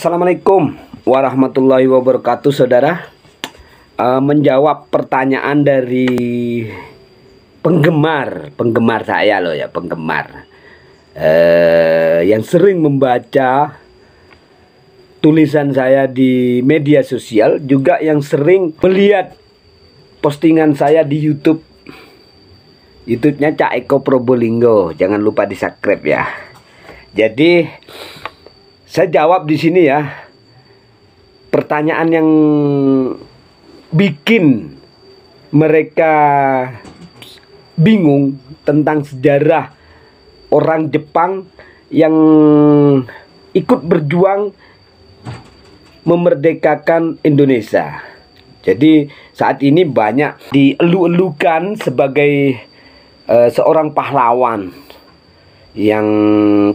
Assalamualaikum warahmatullahi wabarakatuh, saudara. Menjawab pertanyaan dari penggemar saya loh ya, penggemar yang sering membaca tulisan saya di media sosial, juga yang sering melihat postingan saya di YouTube-nya Cak Eko Probolinggo. Jangan lupa di subscribe ya. Jadi saya jawab di sini ya pertanyaan yang bikin mereka bingung tentang sejarah orang Jepang yang ikut berjuang memerdekakan Indonesia. Jadi saat ini banyak dielu-elukan sebagai seorang pahlawan yang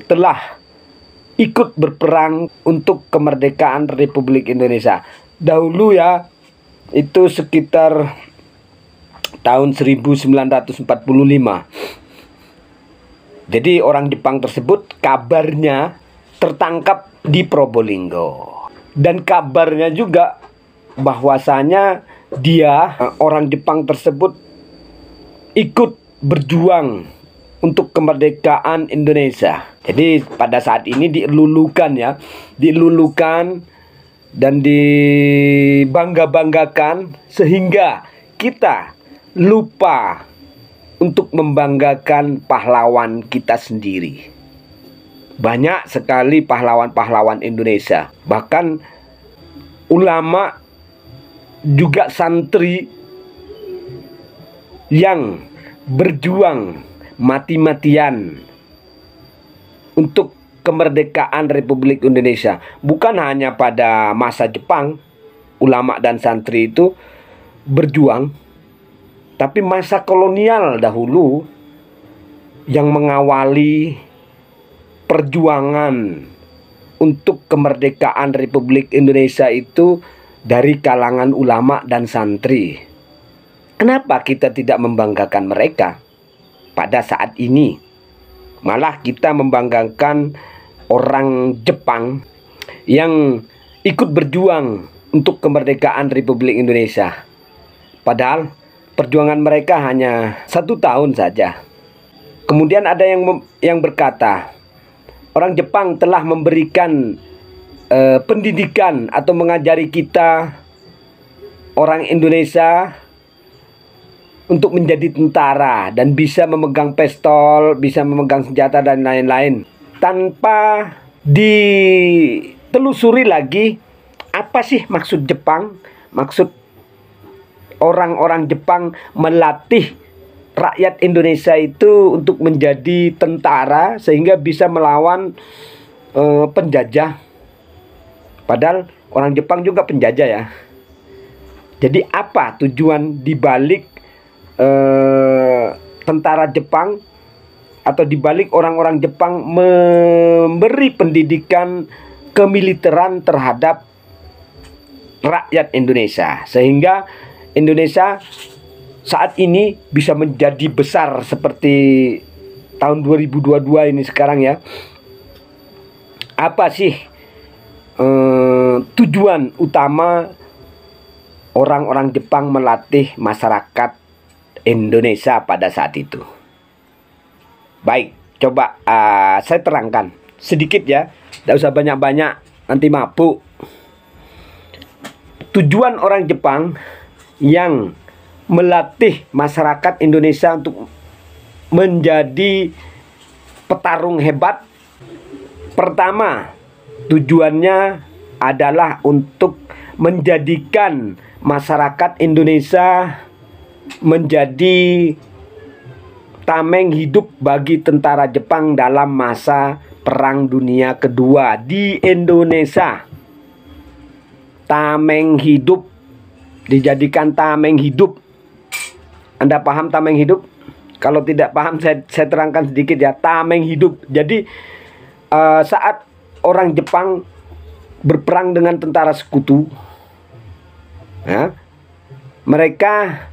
telah ikut berperang untuk kemerdekaan Republik Indonesia. Dahulu ya, itu sekitar tahun 1945. Jadi orang Jepang tersebut kabarnya tertangkap di Probolinggo. Dan kabarnya juga bahwasanya dia, orang Jepang tersebut, ikut berjuang untuk kemerdekaan Indonesia. Jadi pada saat ini dilulukan dan dibangga-banggakan sehingga kita lupa untuk membanggakan pahlawan kita sendiri. Banyak sekali pahlawan-pahlawan Indonesia. Bahkan ulama juga santri yang berjuang mati-matian untuk kemerdekaan Republik Indonesia. Bukan hanya pada masa Jepang ulama dan santri itu berjuang, tapi masa kolonial dahulu yang mengawali perjuangan untuk kemerdekaan Republik Indonesia itu dari kalangan ulama dan santri. Kenapa kita tidak membanggakan mereka pada saat ini? Malah kita membanggakan orang Jepang yang ikut berjuang untuk kemerdekaan Republik Indonesia. Padahal perjuangan mereka hanya 1 tahun saja. Kemudian ada yang berkata, orang Jepang telah memberikan pendidikan atau mengajari kita orang Indonesia untuk menjadi tentara dan bisa memegang pistol, bisa memegang senjata dan lain-lain. Tanpa ditelusuri lagi apa sih maksud Jepang, maksud orang-orang Jepang melatih rakyat Indonesia itu untuk menjadi tentara sehingga bisa melawan penjajah. Padahal orang Jepang juga penjajah ya. Jadi apa tujuan dibalik tentara Jepang atau dibalik orang-orang Jepang memberi pendidikan kemiliteran terhadap rakyat Indonesia sehingga Indonesia saat ini bisa menjadi besar seperti tahun 2022 ini sekarang ya. Apa sih tujuan utama orang-orang Jepang melatih masyarakat Indonesia pada saat itu? Baik, coba saya terangkan sedikit ya, tidak usah banyak-banyak, nanti mabuk. Tujuan orang Jepang yang melatih masyarakat Indonesia untuk menjadi petarung hebat, pertama tujuannya adalah untuk menjadikan masyarakat Indonesia menjadi tameng hidup bagi tentara Jepang dalam masa Perang Dunia Kedua di Indonesia. Tameng hidup, dijadikan tameng hidup. Anda paham tameng hidup? Kalau tidak paham saya terangkan sedikit ya. Tameng hidup. Jadi saat orang Jepang berperang dengan tentara sekutu ya, mereka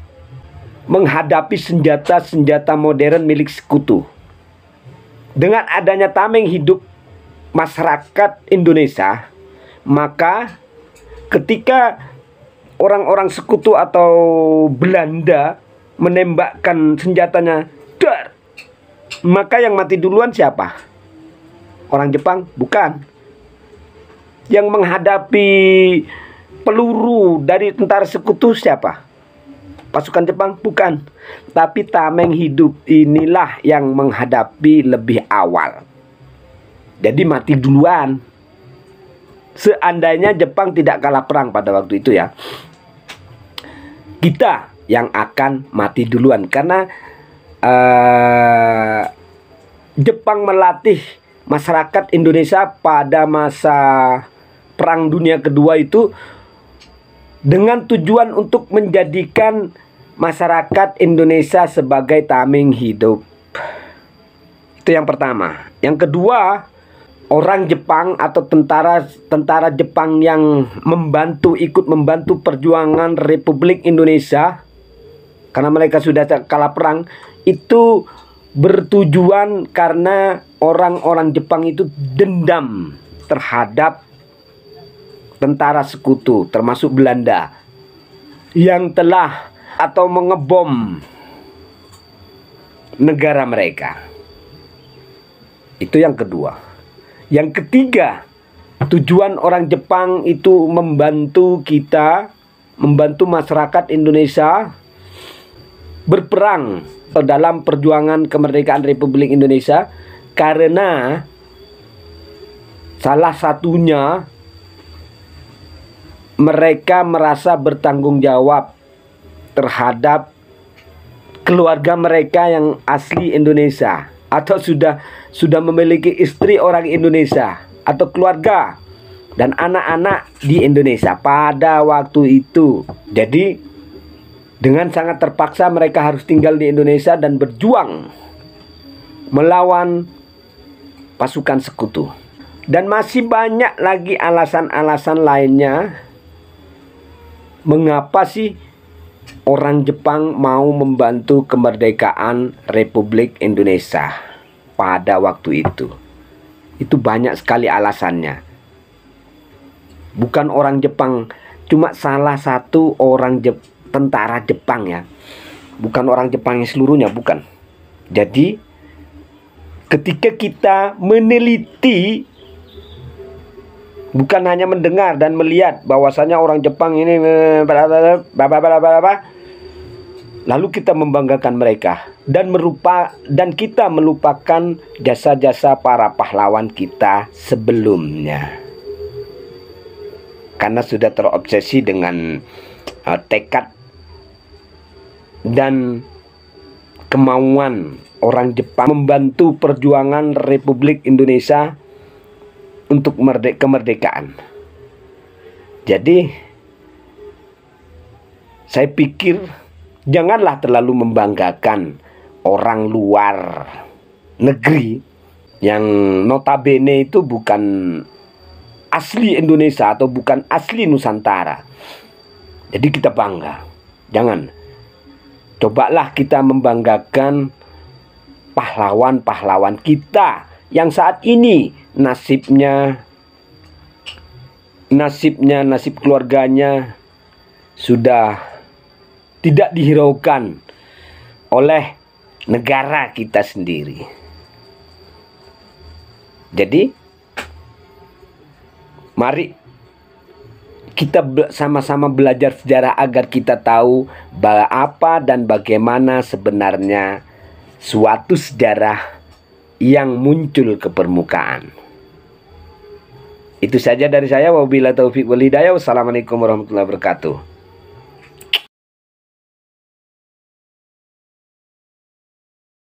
menghadapi senjata-senjata modern milik sekutu. Dengan adanya tameng hidup masyarakat Indonesia, Maka ketika orang-orang sekutu atau Belanda menembakkan senjatanya, dar, maka yang mati duluan siapa? Orang Jepang? Bukan. Yang menghadapi peluru dari tentara sekutu siapa? Pasukan Jepang? Bukan. Tapi tameng hidup inilah yang menghadapi lebih awal. Jadi mati duluan. Seandainya Jepang tidak kalah perang pada waktu itu ya, kita yang akan mati duluan. Karena Jepang melatih masyarakat Indonesia pada masa Perang Dunia Kedua itu dengan tujuan untuk menjadikan masyarakat Indonesia sebagai tameng hidup. Itu yang pertama. Yang kedua, orang Jepang atau tentara Jepang yang ikut membantu perjuangan Republik Indonesia, karena mereka sudah kalah perang, itu bertujuan karena orang-orang Jepang itu dendam terhadap tentara sekutu termasuk Belanda yang telah atau mengebom negara mereka. Itu yang kedua. Yang ketiga, tujuan orang Jepang itu membantu kita, membantu masyarakat Indonesia berperang dalam perjuangan kemerdekaan Republik Indonesia, karena salah satunya mereka merasa bertanggung jawab terhadap keluarga mereka yang asli Indonesia atau sudah memiliki istri orang Indonesia atau keluarga dan anak-anak di Indonesia pada waktu itu. Jadi dengan sangat terpaksa mereka harus tinggal di Indonesia dan berjuang melawan pasukan sekutu. Dan masih banyak lagi alasan-alasan lainnya mengapa sih orang Jepang mau membantu kemerdekaan Republik Indonesia pada waktu itu. Itu banyak sekali alasannya. Bukan orang Jepang, cuma salah satu tentara Jepang ya. Bukan orang Jepang yang seluruhnya, bukan. Jadi ketika kita meneliti, bukan hanya mendengar dan melihat bahwasanya orang Jepang ini lalu kita membanggakan mereka dan kita melupakan jasa-jasa para pahlawan kita sebelumnya. Karena sudah terobsesi dengan tekad dan kemauan orang Jepang membantu perjuangan Republik Indonesia untuk kemerdekaan. Jadi saya pikir janganlah terlalu membanggakan orang luar negeri yang notabene itu bukan asli Indonesia atau bukan asli Nusantara. Jadi kita bangga. Jangan. Cobalah kita membanggakan pahlawan-pahlawan kita yang saat ini nasib keluarganya sudah tidak dihiraukan oleh negara kita sendiri. Jadi mari kita sama-sama belajar sejarah agar kita tahu apa dan bagaimana sebenarnya suatu sejarah yang muncul ke permukaan. Itu saja dari saya. Wabillahi taufiq wal hidayah. Wassalamualaikum warahmatullahi wabarakatuh.